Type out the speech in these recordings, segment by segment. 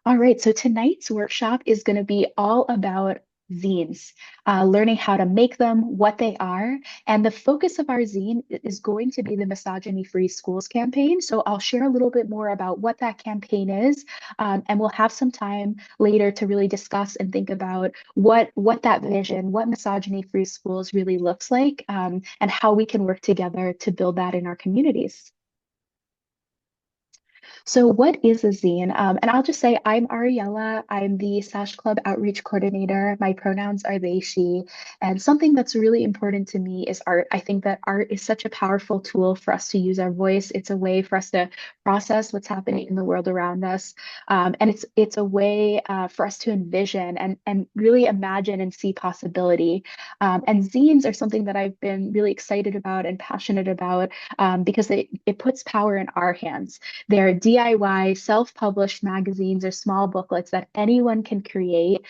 All right, so tonight's workshop is going to be all about zines, learning how to make them, what they are, and the focus of our zine is going to be the Misogyny Free Schools campaign. So I'll share a little bit more about what that campaign is, and we'll have some time later to really discuss and think about what that vision, what Misogyny Free Schools really looks like, and how we can work together to build that in our communities. So what is a zine? And I'll just say I'm Ariella. I'm the SASH Club Outreach Coordinator. My pronouns are they, she. And something that's really important to me is art. I think that art is such a powerful tool for us to use our voice. It's a way for us to process what's happening in the world around us. And it's a way for us to envision and really imagine and see possibility. And zines are something that I've been really excited about and passionate about because it puts power in our hands. They're DIY, self-published magazines or small booklets that anyone can create.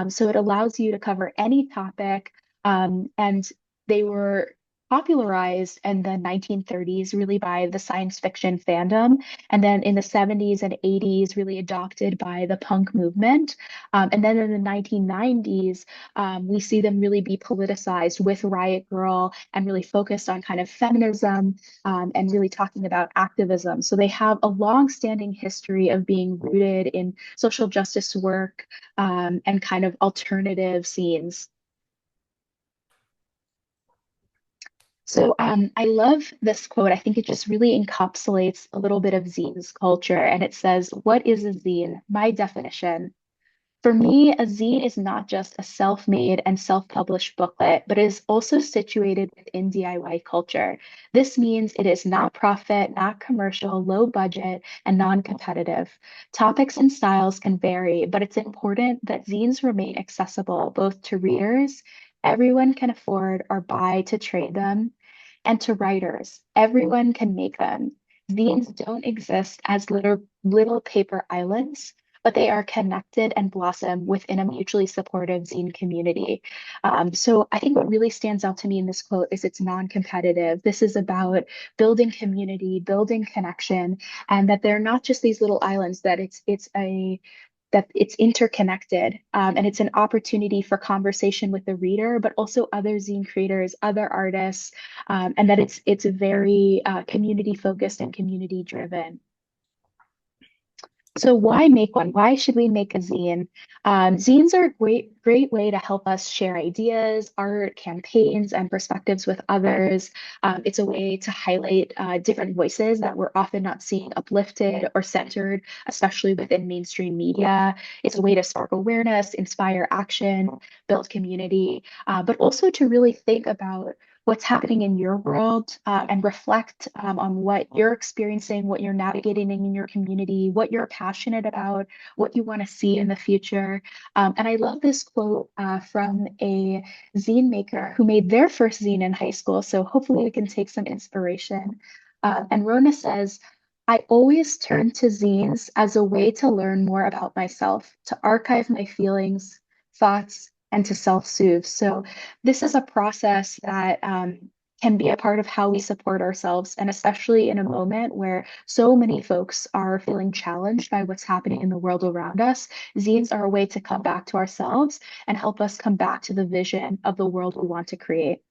So it allows you to cover any topic. And they were popularized in the 1930s, really by the science fiction fandom. And then in the 70s and 80s, really adopted by the punk movement. And then in the 1990s, we see them really be politicized with Riot Girl and really focused on kind of feminism and really talking about activism. So they have a long-standing history of being rooted in social justice work and kind of alternative scenes. So I love this quote. I think it just really encapsulates a little bit of zines culture. And it says, "What is a zine? My definition. For me, a zine is not just a self-made and self-published booklet, but it is also situated within DIY culture. This means it is not profit, not commercial, low budget, and non-competitive. Topics and styles can vary, but it's important that zines remain accessible both to readers, everyone can afford or buy to trade them, and to writers, everyone can make them. Zines don't exist as little paper islands, but they are connected and blossom within a mutually supportive zine community. So I think what really stands out to me in this quote is it's non-competitive. This is about building community, building connection, and that they're not just these little islands, that it's interconnected, and it's an opportunity for conversation with the reader, but also other zine creators, other artists, and that it's very community focused and community driven. So why make one? Why should we make a zine? Zines are a great way to help us share ideas, art, campaigns, and perspectives with others. It's a way to highlight different voices that we're often not seeing uplifted or centered, especially within mainstream media. It's a way to spark awareness, inspire action, build community, but also to really think about what's happening in your world and reflect on what you're experiencing, what you're navigating in your community, what you're passionate about, what you want to see in the future. And I love this quote from a zine maker who made their first zine in high school. So hopefully we can take some inspiration. And Rona says, "I always turn to zines as a way to learn more about myself, to archive my feelings, thoughts, and to self-soothe." So this is a process that can be a part of how we support ourselves, and especially in a moment where so many folks are feeling challenged by what's happening in the world around us. Zines are a way to come back to ourselves and help us come back to the vision of the world we want to create.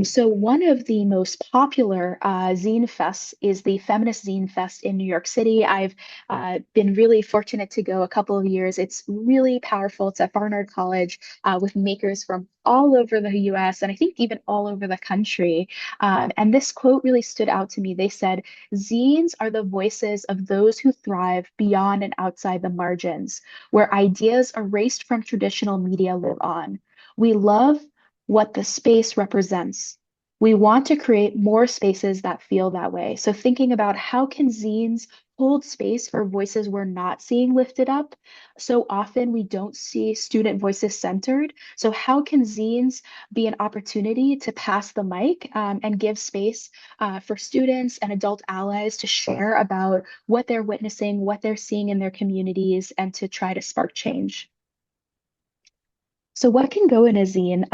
So one of the most popular zine fests is the Feminist Zine Fest in New York City. I've been really fortunate to go a couple of years. It's really powerful. It's at Barnard College with makers from all over the US and I think even all over the country. And this quote really stood out to me. They said, "Zines are the voices of those who thrive beyond and outside the margins, where ideas erased from traditional media live on. We love what the space represents. We want to create more spaces that feel that way." So thinking about how can zines hold space for voices we're not seeing lifted up? So often we don't see student voices centered. So how can zines be an opportunity to pass the mic and give space for students and adult allies to share about what they're witnessing, what they're seeing in their communities, and to try to spark change? So what can go in a zine?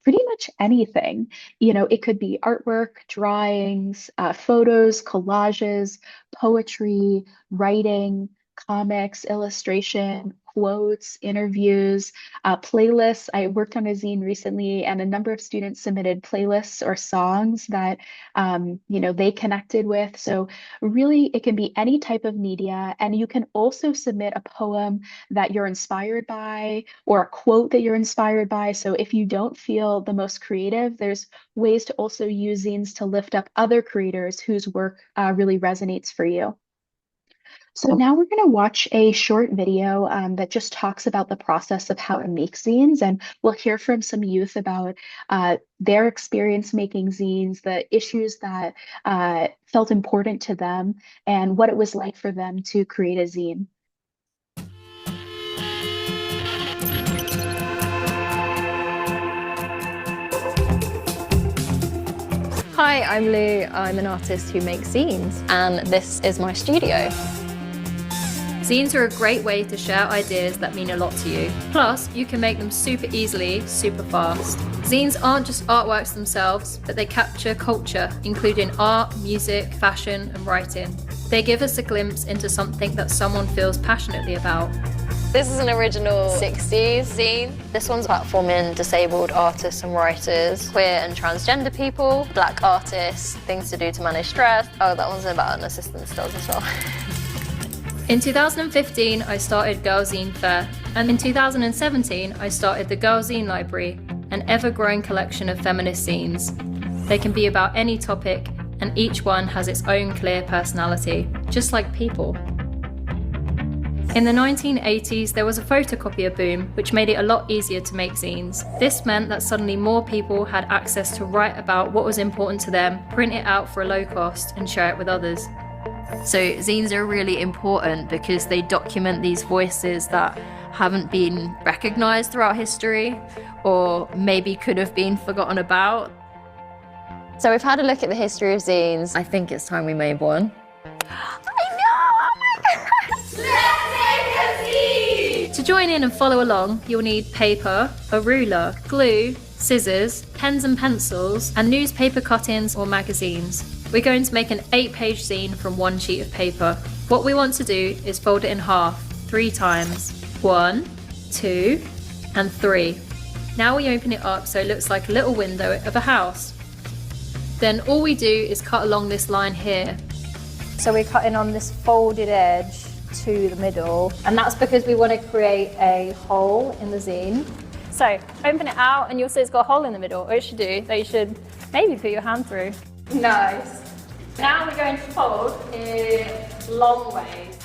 Pretty much anything. It could be artwork, drawings, photos, collages, poetry, writing, comics, illustration, quotes, interviews, playlists. I worked on a zine recently, and a number of students submitted playlists or songs that they connected with. So really, it can be any type of media, and you can also submit a poem that you're inspired by or a quote that you're inspired by. So if you don't feel the most creative, there's ways to also use zines to lift up other creators whose work really resonates for you. So now we're going to watch a short video that just talks about the process of how to make zines, and we'll hear from some youth about their experience making zines, the issues that felt important to them, and what it was like for them to create a zine. Hi, I'm Lou. I'm an artist who makes zines, and this is my studio. Zines are a great way to share ideas that mean a lot to you. Plus, you can make them super easily, super fast. Zines aren't just artworks themselves, but they capture culture, including art, music, fashion, and writing. They give us a glimpse into something that someone feels passionately about. This is an original 60s zine. This one's platforming disabled artists and writers, queer and transgender people, black artists, things to do to manage stress. Oh, that one's about an assistant does as well. In 2015, I started Girl Zine Fair, and in 2017, I started the Girl Zine Library, an ever-growing collection of feminist zines. They can be about any topic, and each one has its own clear personality, just like people. In the 1980s, there was a photocopier boom, which made it a lot easier to make zines. This meant that suddenly more people had access to write about what was important to them, print it out for a low cost, and share it with others. So zines are really important because they document these voices that haven't been recognised throughout history or maybe could have been forgotten about. So we've had a look at the history of zines. I think it's time we made one. To join in and follow along, you'll need paper, a ruler, glue, scissors, pens and pencils, and newspaper cuttings or magazines. We're going to make an 8-page zine from one sheet of paper. What we want to do is fold it in half 3 times. 1, 2, and 3. Now we open it up so it looks like a little window of a house. Then all we do is cut along this line here. So we're cutting on this folded edge to the middle, and that's because we want to create a hole in the zine. So open it out and you'll see it's got a hole in the middle. What you should do, that you should maybe put your hand through. Nice. Now we're going to fold it long ways.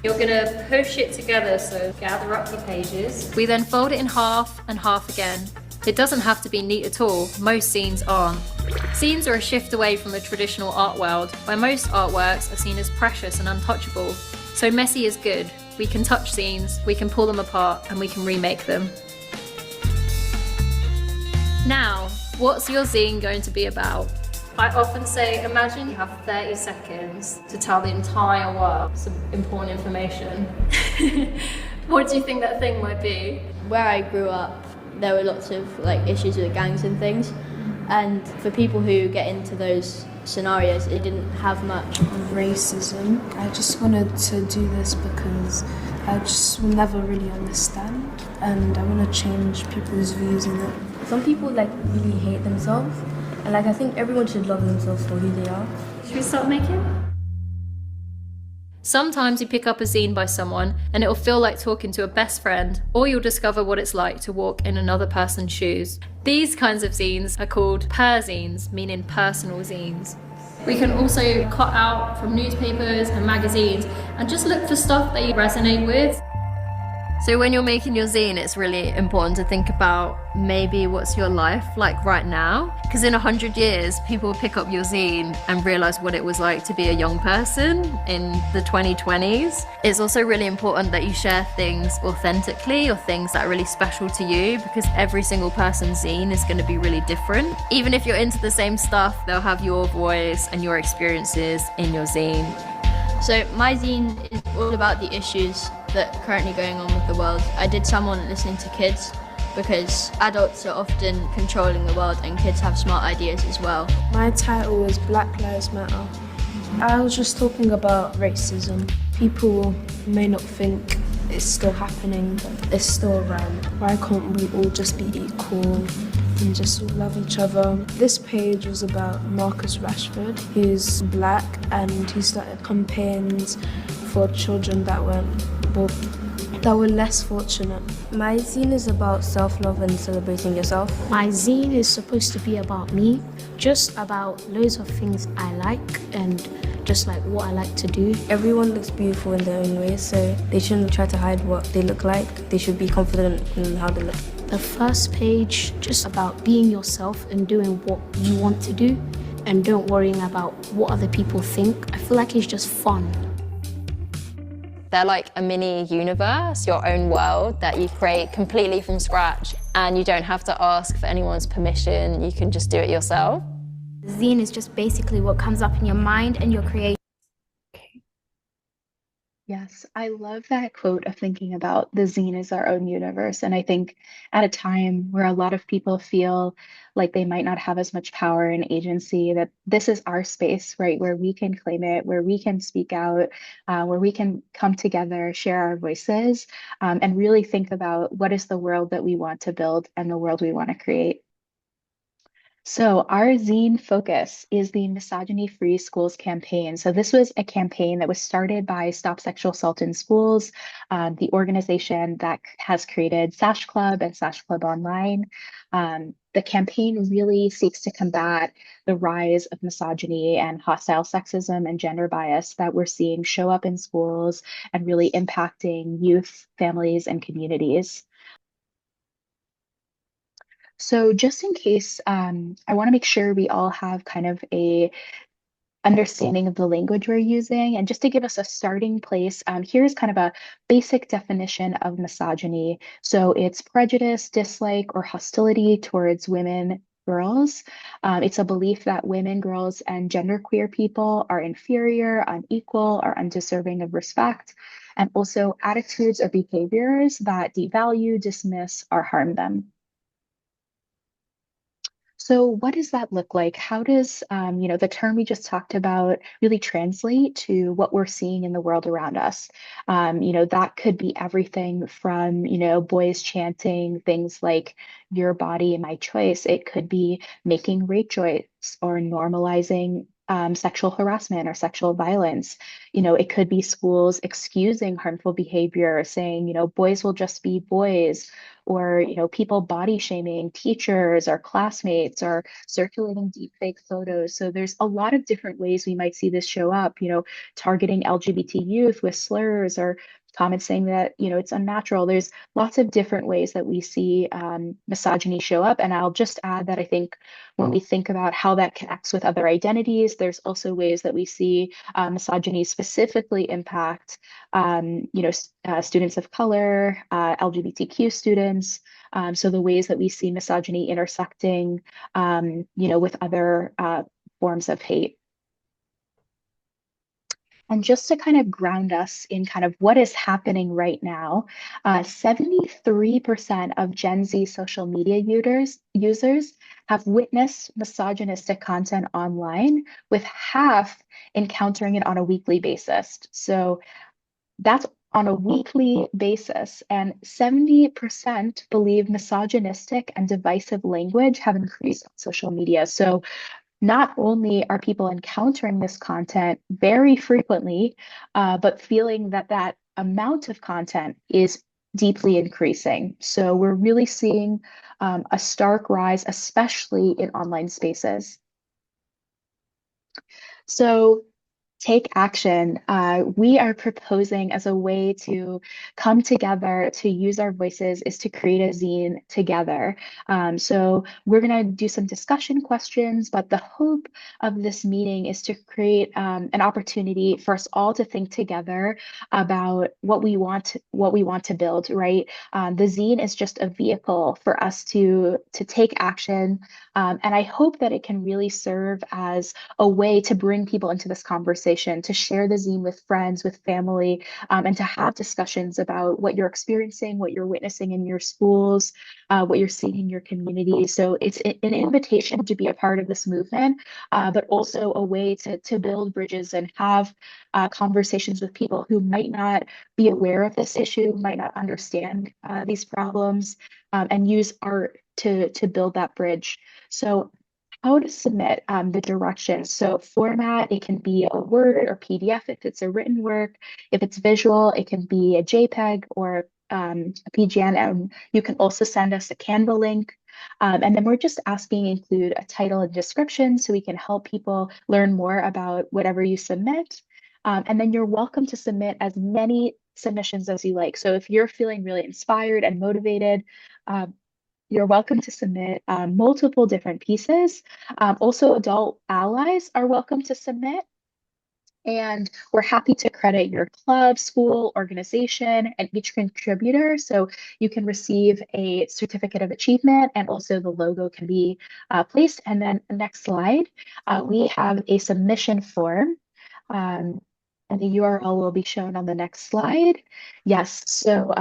You're going to push it together, so gather up the pages. We then fold it in half and half again. It doesn't have to be neat at all, most zines aren't. Zines are a shift away from the traditional art world, where most artworks are seen as precious and untouchable. So messy is good. We can touch zines, we can pull them apart, and we can remake them. Now, what's your zine going to be about? I often say, imagine you have 30 seconds to tell the entire world some important information. What do you think that thing might be? Where I grew up, there were lots of issues with gangs and things, and for people who get into those scenarios, it didn't have much. Racism. I just wanted to do this because I just will never really understand, and I want to change people's views on it. Some people really hate themselves, and I think everyone should love themselves for who they are. Should we start making? Sometimes you pick up a zine by someone and it'll feel like talking to a best friend, or you'll discover what it's like to walk in another person's shoes. These kinds of zines are called per-zines, meaning personal zines. We can also cut out from newspapers and magazines and just look for stuff that you resonate with. So when you're making your zine, it's really important to think about maybe what's your life like right now? Because in 100 years, people will pick up your zine and realize what it was like to be a young person in the 2020s. It's also really important that you share things authentically or things that are really special to you, because every single person's zine is going to be really different. Even if you're into the same stuff, they'll have your voice and your experiences in your zine. So my zine is all about the issues that are currently going on with the world. I did some on listening to kids, because adults are often controlling the world and kids have smart ideas as well. My title was Black Lives Matter. I was just talking about racism. People may not think it's still happening, but it's still around. Why can't we all just be equal and just love each other? This page was about Marcus Rashford. He's black and he started campaigns for children that were less fortunate. My zine is about self-love and celebrating yourself. My zine is supposed to be about me, just about loads of things I like and just like what I like to do. Everyone looks beautiful in their own way, so they shouldn't try to hide what they look like. They should be confident in how they look. The first page, just about being yourself and doing what you want to do and don't worrying about what other people think. I feel like it's just fun. They're like a mini universe, your own world that you create completely from scratch, and you don't have to ask for anyone's permission. You can just do it yourself. The zine is just basically what comes up in your mind and your creation. Yes, I love that quote of thinking about the zine as our own universe. And I think at a time where a lot of people feel like they might not have as much power and agency, that this is our space, right, where we can claim it, where we can speak out, where we can come together, share our voices, and really think about what is the world that we want to build and the world we want to create. So our zine focus is the Misogyny Free Schools campaign. So this was a campaign that was started by Stop Sexual Assault in Schools, the organization that has created SASH Club and SASH Club Online. The campaign really seeks to combat the rise of misogyny and hostile sexism and gender bias that we're seeing show up in schools and really impacting youth, families, and communities. So just in case, I want to make sure we all have kind of a understanding of the language we're using. And just to give us a starting place, here's kind of a basic definition of misogyny. So it's prejudice, dislike, or hostility towards women, girls. It's a belief that women, girls, and genderqueer people are inferior, unequal, or undeserving of respect, and also attitudes or behaviors that devalue, dismiss, or harm them. So what does that look like? How does, the term we just talked about really translate to what we're seeing in the world around us? That could be everything from, boys chanting things like your body, my choice. It could be making rape jokes or normalizing sexual harassment or sexual violence. It could be schools excusing harmful behavior, saying, boys will just be boys, or, people body shaming teachers or classmates or circulating deepfake photos. So there's a lot of different ways we might see this show up, targeting LGBT youth with slurs or comments saying that, it's unnatural. There's lots of different ways that we see misogyny show up. And I'll just add that I think when we think about how that connects with other identities, there's also ways that we see misogyny specifically impact, students of color, LGBTQ students. So the ways that we see misogyny intersecting, with other forms of hate. And just to kind of ground us in kind of what is happening right now, 73% of Gen Z social media users have witnessed misogynistic content online, with half encountering it on a weekly basis. So that's on a weekly basis, and 70% believe misogynistic and divisive language have increased on social media. So not only are people encountering this content very frequently, but feeling that that amount of content is deeply increasing. So we're really seeing a stark rise, especially in online spaces. So take action. We are proposing as a way to come together, to use our voices, is to create a zine together. So we're going to do some discussion questions, but the hope of this meeting is to create an opportunity for us all to think together about what we want to build, right? The zine is just a vehicle for us to take action. And I hope that it can really serve as a way to bring people into this conversation conversation, to share the zine with friends, with family, and to have discussions about what you're experiencing, what you're witnessing in your schools, what you're seeing in your community. So it's an invitation to be a part of this movement, but also a way to build bridges and have conversations with people who might not be aware of this issue, might not understand these problems, and use art to build that bridge. So how to submit the directions. So format, it can be a Word or PDF if it's a written work. If it's visual, it can be a JPEG or a PGN. And you can also send us a Canva link. And then we're just asking include a title and description so we can help people learn more about whatever you submit. And then you're welcome to submit as many submissions as you like. So if you're feeling really inspired and motivated, you're welcome to submit multiple different pieces. Also, adult allies are welcome to submit. And we're happy to credit your club, school, organization, and each contributor. So you can receive a certificate of achievement, and also the logo can be placed. And then next slide, we have a submission form. And the URL will be shown on the next slide. Yes, so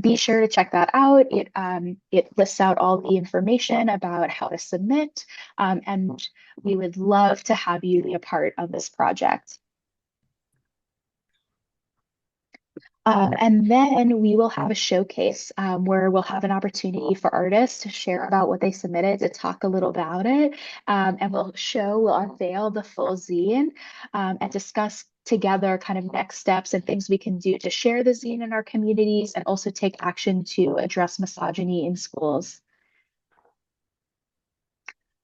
be sure to check that out. It lists out all the information about how to submit, and we would love to have you be a part of this project. And then we will have a showcase where we'll have an opportunity for artists to share about what they submitted, to talk a little about it, and we'll unveil the full zine and discuss together kind of next steps and things we can do to share the zine in our communities and also take action to address misogyny in schools.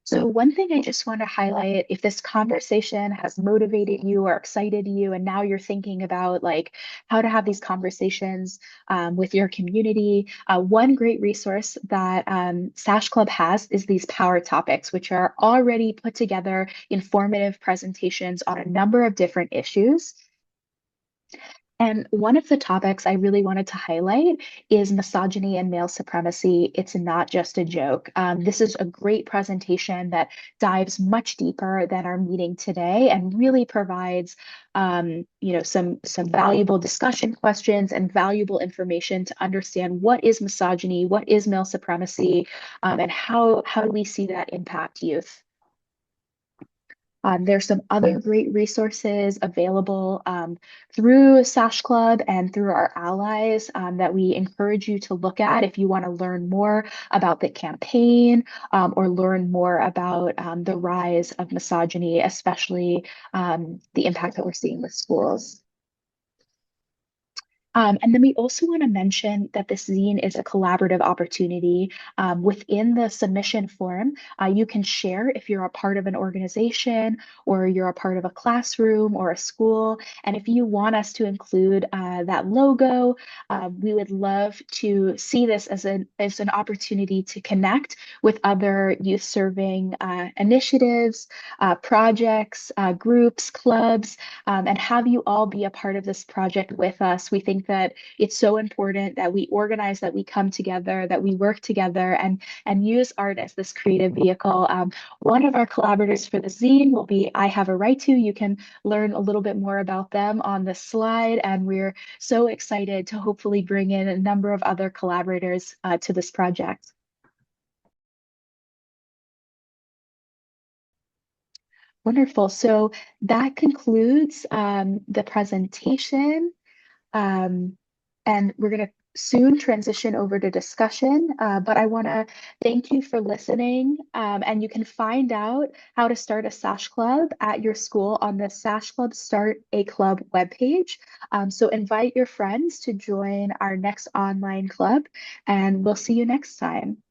So one thing I just want to highlight, if this conversation has motivated you or excited you, and now you're thinking about like how to have these conversations with your community, one great resource that SASH Club has is these power topics, which are already put together informative presentations on a number of different issues. And one of the topics I really wanted to highlight is misogyny and male supremacy. It's not just a joke. This is a great presentation that dives much deeper than our meeting today and really provides, some valuable discussion questions and valuable information to understand what is misogyny, what is male supremacy, and how do we see that impact youth. There's some other great resources available through SASH Club and through our allies that we encourage you to look at if you want to learn more about the campaign or learn more about the rise of misogyny, especially the impact that we're seeing with schools. And then we also want to mention that this zine is a collaborative opportunity. Within the submission form, you can share if you're a part of an organization or you're a part of a classroom or a school. And if you want us to include that logo, we would love to see this as an opportunity to connect with other youth serving initiatives, projects, groups, clubs, and have you all be a part of this project with us. We think that it's so important that we organize, that we come together, that we work together and use art as this creative vehicle. One of our collaborators for the zine will be I Have a Right To. You can learn a little bit more about them on this slide, and we're so excited to hopefully bring in a number of other collaborators to this project. Wonderful. So that concludes the presentation. And we're going to soon transition over to discussion, but I want to thank you for listening. And you can find out how to start a SASH Club at your school on the SASH Club Start a Club webpage. So invite your friends to join our next online club, and we'll see you next time.